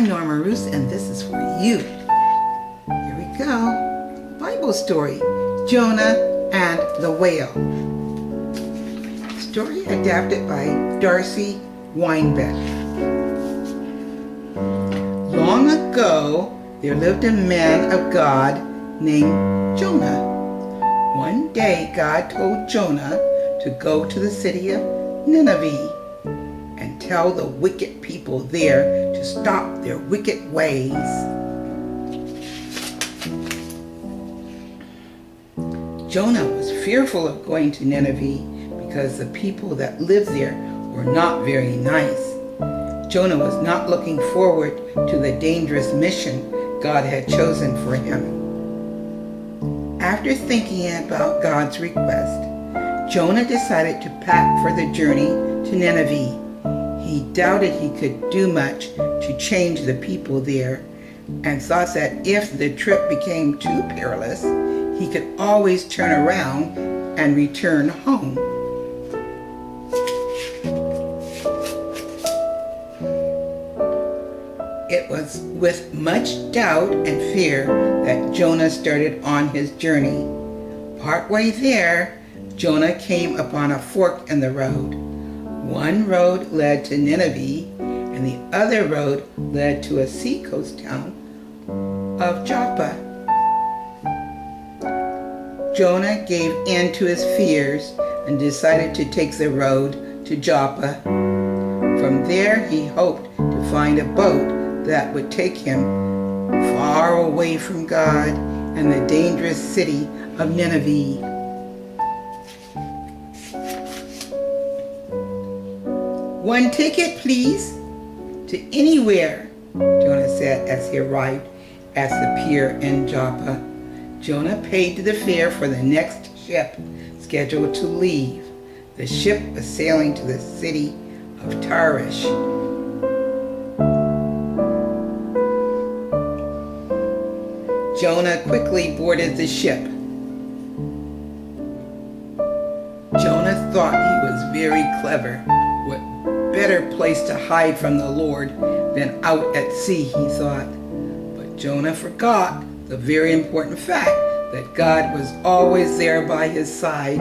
I'm Norma Roos, and this is for you. Here we go. Bible story, Jonah and the Whale. Story adapted by Darcy Weinbeck. Long ago, there lived a man of God named Jonah. One day, God told Jonah to go to the city of Nineveh and tell the wicked people there to stop their wicked ways. Jonah was fearful of going to Nineveh because the people that lived there were not very nice. Jonah was not looking forward to the dangerous mission God had chosen for him. After thinking about God's request, Jonah decided to pack for the journey to Nineveh. He doubted he could do much to change the people there and thought that if the trip became too perilous, he could always turn around and return home. It was with much doubt and fear that Jonah started on his journey. Partway there, Jonah came upon a fork in the road. One road led to Nineveh, and the other road led to a seacoast town of Joppa. Jonah gave in to his fears and decided to take the road to Joppa. From there, he hoped to find a boat that would take him far away from God and the dangerous city of Nineveh. "One ticket, please, to anywhere," Jonah said as he arrived at the pier in Joppa. Jonah paid the fare for the next ship scheduled to leave. The ship was sailing to the city of Tarshish. Jonah quickly boarded the ship. Jonah thought he was very clever. What better place to hide from the Lord than out at sea, he thought. But Jonah forgot the very important fact that God was always there by his side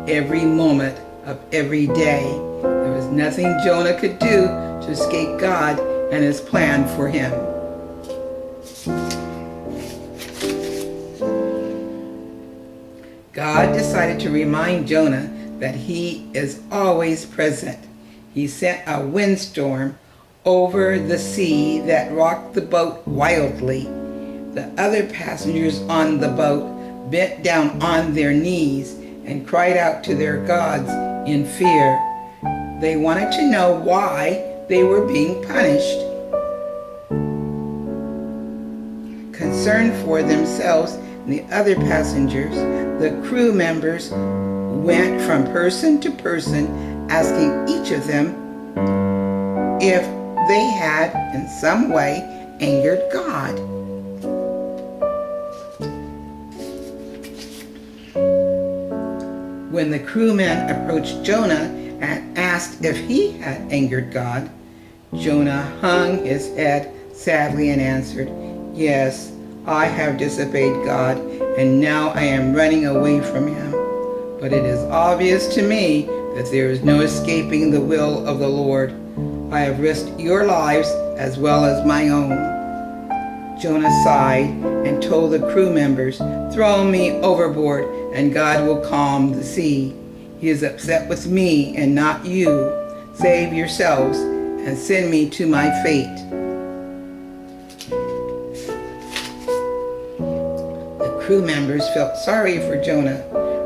every moment of every day. There was nothing Jonah could do to escape God and his plan for him. God decided to remind Jonah that he is always present. He sent a windstorm over the sea that rocked the boat wildly. The other passengers on the boat bent down on their knees and cried out to their gods in fear. They wanted to know why they were being punished. Concerned for themselves and the other passengers, the crew members went from person to person asking each of them if they had in some way angered God. When the crewmen approached Jonah and asked if he had angered God, Jonah hung his head sadly and answered, "Yes, I have disobeyed God, and now I am running away from him. But it is obvious to me that there is no escaping the will of the Lord. I have risked your lives as well as my own." Jonah sighed and told the crew members, "Throw me overboard and God will calm the sea. He is upset with me and not you. Save yourselves and send me to my fate." The crew members felt sorry for Jonah.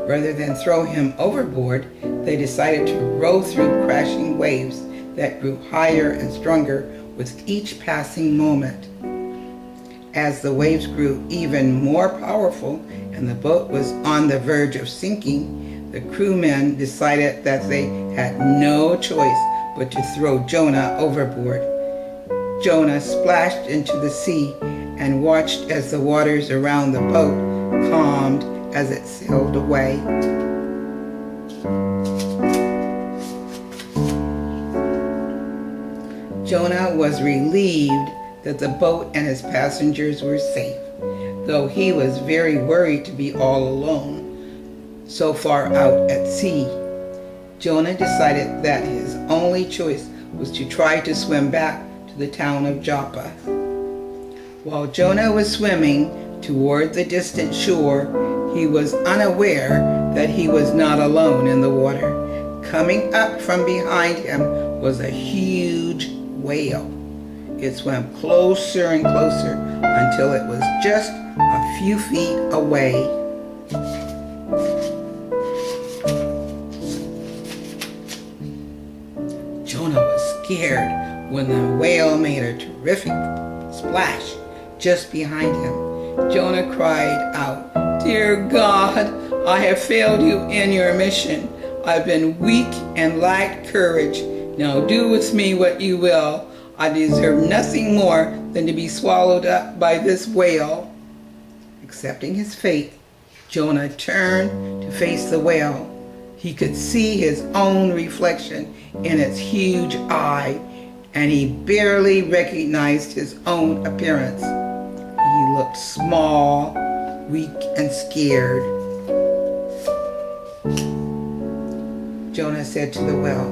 Rather than throw him overboard, they decided to row through crashing waves that grew higher and stronger with each passing moment. As the waves grew even more powerful and the boat was on the verge of sinking, the crewmen decided that they had no choice but to throw Jonah overboard. Jonah splashed into the sea and watched as the waters around the boat calmed as it sailed away. Jonah was relieved that the boat and his passengers were safe, though he was very worried to be all alone, so far out at sea. Jonah decided that his only choice was to try to swim back to the town of Joppa. While Jonah was swimming toward the distant shore, he was unaware that he was not alone in the water. Coming up from behind him was a huge whale. It swam closer and closer until it was just a few feet away. Jonah was scared when the whale made a terrific splash just behind him. Jonah cried out, "Dear God, I have failed you in your mission. I've been weak and lacked courage. Now do with me what you will. I deserve nothing more than to be swallowed up by this whale." Accepting his fate, Jonah turned to face the whale. He could see his own reflection in its huge eye, and he barely recognized his own appearance. He looked small, weak, and scared. Jonah said to the whale,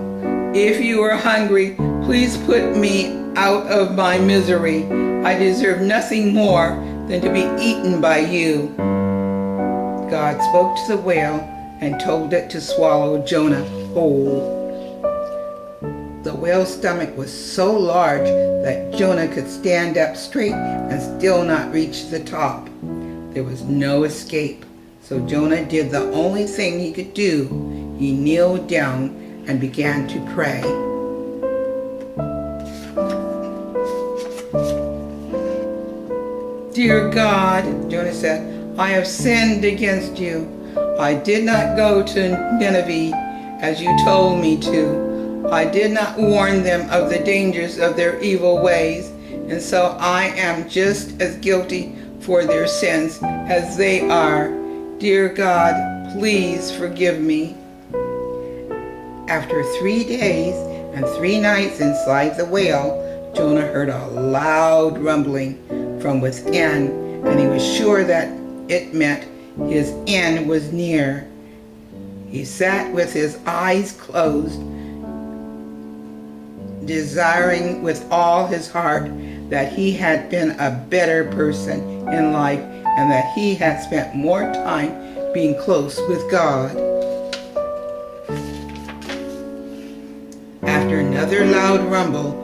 "If you are hungry, please put me out of my misery. I deserve nothing more than to be eaten by you." God spoke to the whale and told it to swallow Jonah whole. The whale's stomach was so large that Jonah could stand up straight and still not reach the top. There was no escape, so Jonah did the only thing he could do. He kneeled down and began to pray. "Dear God," Jonah said, "I have sinned against you. I did not go to Nineveh as you told me to. I did not warn them of the dangers of their evil ways, and so I am just as guilty for their sins as they are. Dear God, please forgive me." After 3 days and 3 nights inside the whale, Jonah heard a loud rumbling from within, and he was sure that it meant his end was near. He sat with his eyes closed, desiring with all his heart that he had been a better person in life and that he had spent more time being close with God. After another loud rumble,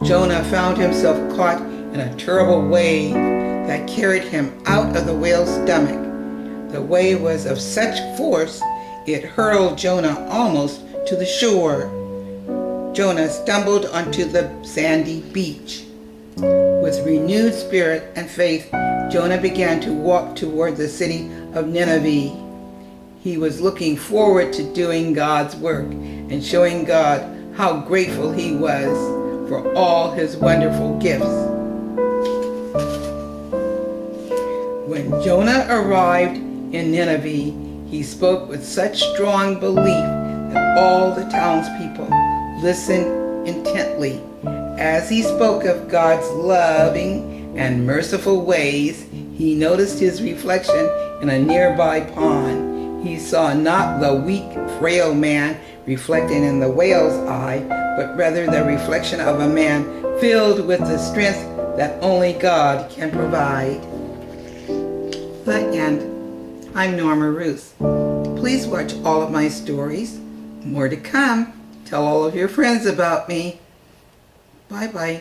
Jonah found himself caught in a terrible wave that carried him out of the whale's stomach. The wave was of such force it hurled Jonah almost to the shore. Jonah stumbled onto the sandy beach. With renewed spirit and faith, Jonah began to walk toward the city of Nineveh. He was looking forward to doing God's work and showing God how grateful he was for all his wonderful gifts. When Jonah arrived in Nineveh, he spoke with such strong belief that all the townspeople listened intently. As he spoke of God's loving and merciful ways, he noticed his reflection in a nearby pond. He saw not the weak, frail man reflected in the whale's eye, but rather the reflection of a man filled with the strength that only God can provide. The end. I'm Norma Roos. Please watch all of my stories. More to come. Tell all of your friends about me. Bye-bye.